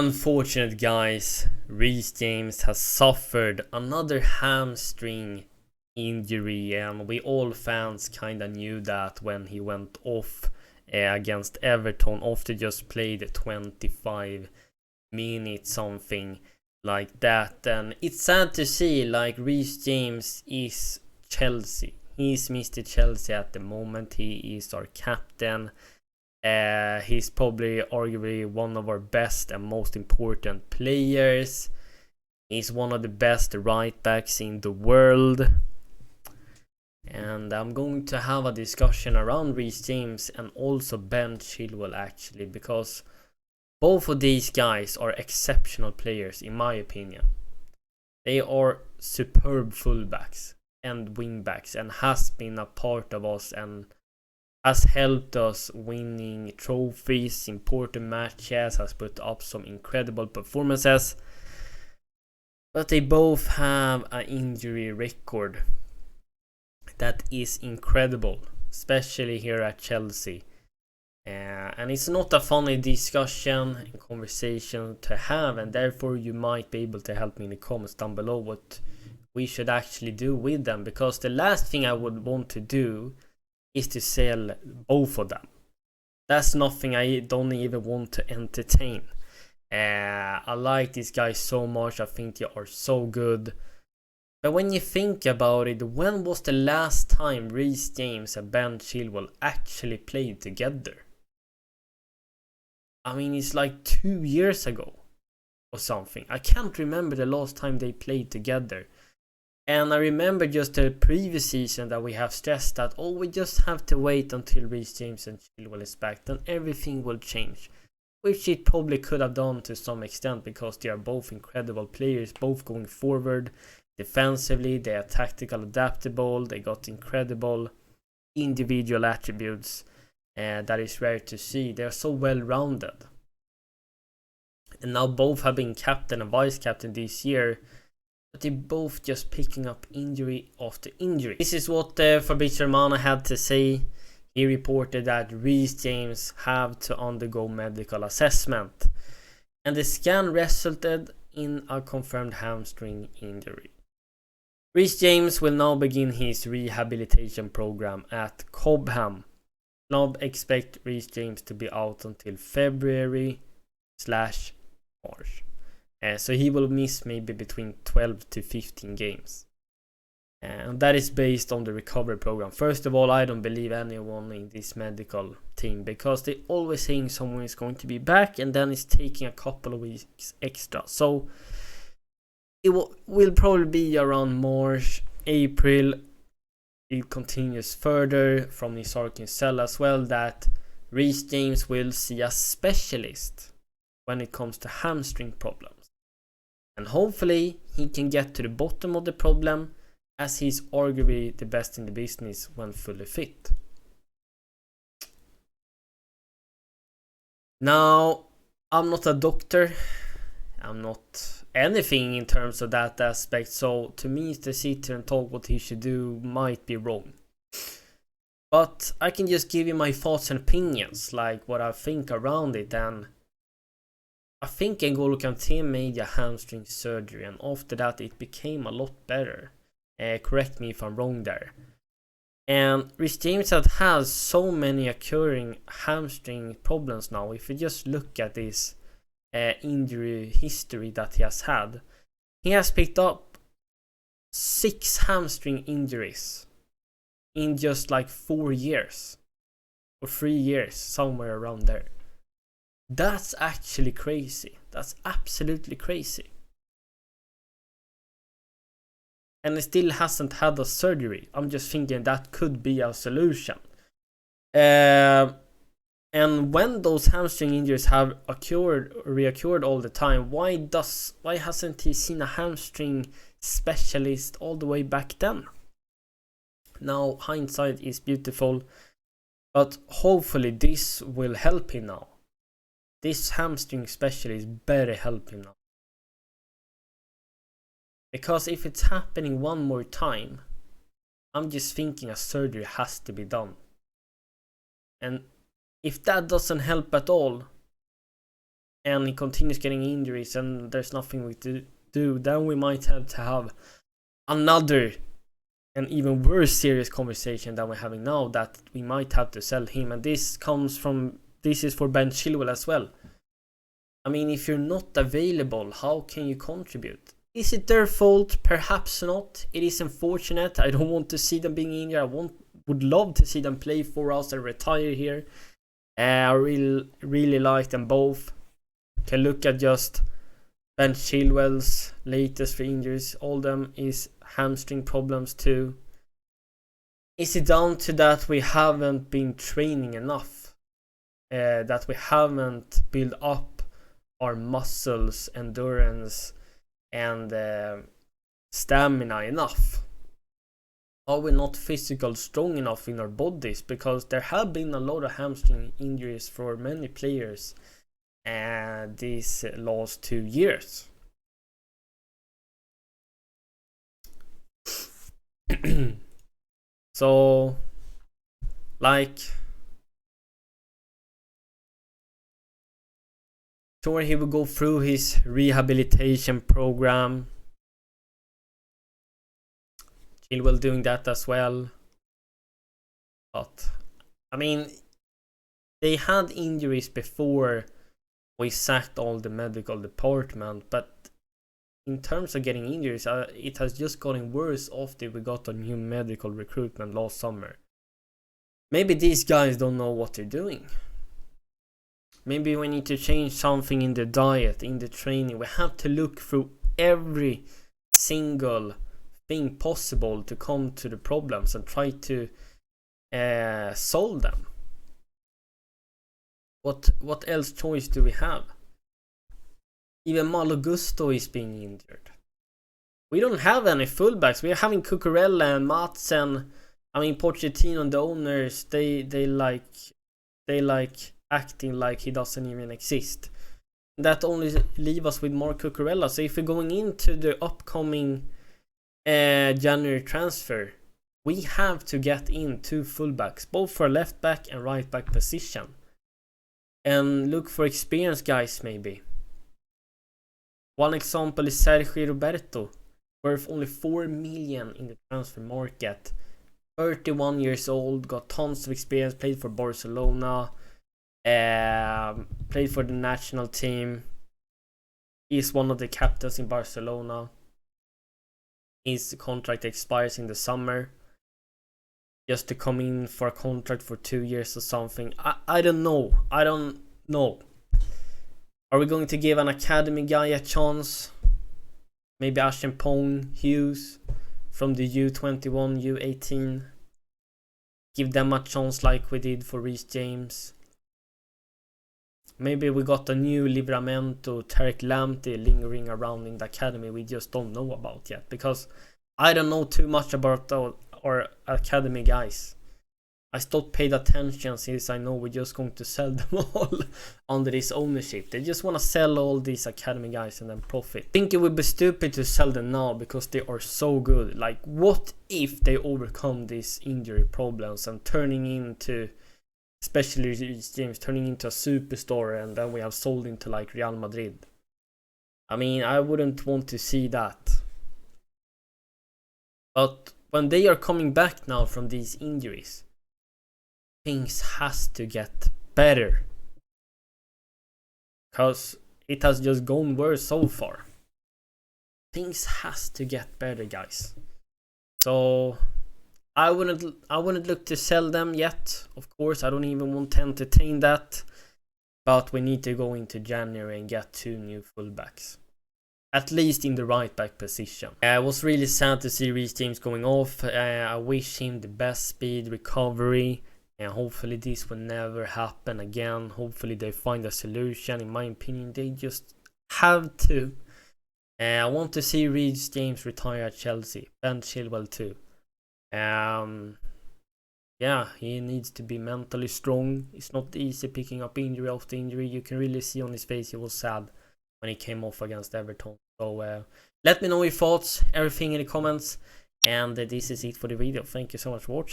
Unfortunate guys, Reece James has suffered another hamstring injury, and we all fans kinda knew that when he went off against Everton after just played 25 minutes, something like that. And it's sad to see, like, Reece James is Chelsea. He's Mr. Chelsea at the moment. He is our captain. He's probably arguably one of our best and most important players. He's one of the best right backs in the world. And I'm going to have a discussion around Reece James and also Ben Chilwell, actually, because both of these guys are exceptional players in my opinion. They are superb fullbacks and wingbacks and has been a part of us and has helped us winning trophies, important matches, has put up some incredible performances. But they both have an injury record that is incredible, especially here at Chelsea. And it's not a funny discussion and conversation to have, and therefore you might be able to help me in the comments down below what we should actually do with them, because the last thing I would want to do is to sell both of them. That's nothing I don't even want to entertain. I like these guys so much. I think they are so good. But when you think about it, when was the last time Reece James and Ben Chilwell actually played together? I mean, it's like 2 years ago or something. I can't remember the last time they played together. And I remember just the previous season that we have stressed that, oh, we just have to wait until Reece James and Chilwell is back, then everything will change. Which it probably could have done to some extent, because they are both incredible players, both going forward. Defensively, they are tactical adaptable, they got incredible individual attributes that is rare to see. They are so well rounded. And now both have been captain and vice captain this year. But they're both just picking up injury after injury. This is what Fabrizio Romano had to say. He reported that Reece James have to undergo medical assessment, and the scan resulted in a confirmed hamstring injury. Reece James will now begin his rehabilitation program at Cobham. Club expect Reece James to be out until February/March. So he will miss maybe between 12 to 15 games. And that is based on the recovery program. First of all, I don't believe anyone in this medical team, because they always saying someone is going to be back and then it's taking a couple of weeks extra. So it will probably be around March, April. It continues further from his article cell as well that Reece James will see a specialist when it comes to hamstring problems. And hopefully he can get to the bottom of the problem, as he's arguably the best in the business when fully fit. Now, I'm not a doctor. I'm not anything in terms of that aspect. So to me, to sit here and talk what he should do might be wrong. But I can just give you my thoughts and opinions, like what I think around it. And I think N'Golo Kanté made a hamstring surgery, and after that it became a lot better. Correct me if I'm wrong there. And Reece James has so many occurring hamstring problems now. If you just look at this injury history that he has had, he has picked up 6 hamstring injuries in just like 4 years or 3 years, somewhere around there. That's actually crazy. That's absolutely crazy. And he still hasn't had a surgery. I'm just thinking that could be a solution. And when those hamstring injuries have reoccurred all the time, why hasn't he seen a hamstring specialist all the way back then? Now, hindsight is beautiful, but hopefully this will help him now. This hamstring specialist better help him now. Because if it's happening one more time, I'm just thinking a surgery has to be done. And if that doesn't help at all, and he continues getting injuries and there's nothing we do, then we might have to have another and even worse serious conversation than we're having now, that we might have to sell him. And this is for Ben Chilwell as well. I mean, if you're not available, how can you contribute? Is it their fault? Perhaps not. It is unfortunate. I don't want to see them being injured. I would love to see them play for us and retire here. I really like them both. Can look at just Ben Chilwell's latest three injuries. All of them is hamstring problems too. Is it down to that we haven't been training enough? That we haven't built up our muscles, endurance, and stamina enough? Are we not physical strong enough in our bodies? Because there have been a lot of hamstring injuries for many players these last 2 years. So, like, sure, he will go through his rehabilitation program. Chilwell doing that as well. But, I mean, they had injuries before we sacked all the medical department, but in terms of getting injuries, it has just gotten worse after we got a new medical recruitment last summer. Maybe these guys don't know what they're doing. Maybe we need to change something in the diet, in the training. We have to look through every single thing possible to come to the problems and try to solve them. What else choice do we have? Even Malo Gusto is being injured. We don't have any fullbacks. We are having Cucurella and Madsen. I mean, Pochettino and the owners, they like acting like he doesn't even exist. That only leaves us with more Cucurella. So if we're going into the upcoming January transfer, we have to get in 2 fullbacks, both for left back and right back position, and look for experienced guys maybe. One example is Sergio Roberto, worth only 4 million in the transfer market. 31 years old, got tons of experience, played for Barcelona, played for the national team. He's one of the captains in Barcelona. His contract expires in the summer. Just to come in for a contract for 2 years or something. I don't know. Are we going to give an academy guy a chance? Maybe Ashimpong Hughes from the U21, U18. Give them a chance like we did for Reece James. Maybe we got a new Livramento, Tarek Lamptey lingering around in the academy we just don't know about yet. Because I don't know too much about our academy guys. I stopped paying attention since I know we're just going to sell them all under this ownership. They just want to sell all these academy guys and then profit. I think it would be stupid to sell them now because they are so good. Like, what if they overcome these injury problems and turning into, especially James, turning into a superstar, and then we have sold into like Real Madrid? I mean, I wouldn't want to see that. But when they are coming back now from these injuries, things has to get better, because it has just gone worse so far. Things has to get better, guys. So I wouldn't look to sell them yet. Of course, I don't even want to entertain that. But we need to go into January and get 2 new fullbacks, at least in the right back position. It was really sad to see Reece James going off. I wish him the best speed recovery. And hopefully this will never happen again. Hopefully they find a solution. In my opinion, they just have to. I want to see Reece James retire at Chelsea. Ben Chilwell too. Yeah, he needs to be mentally strong. It's not easy picking up injury after injury. You can really see on his face he was sad when he came off against Everton. So let me know your thoughts, everything in the comments. And this is it for the video. Thank you so much for watching.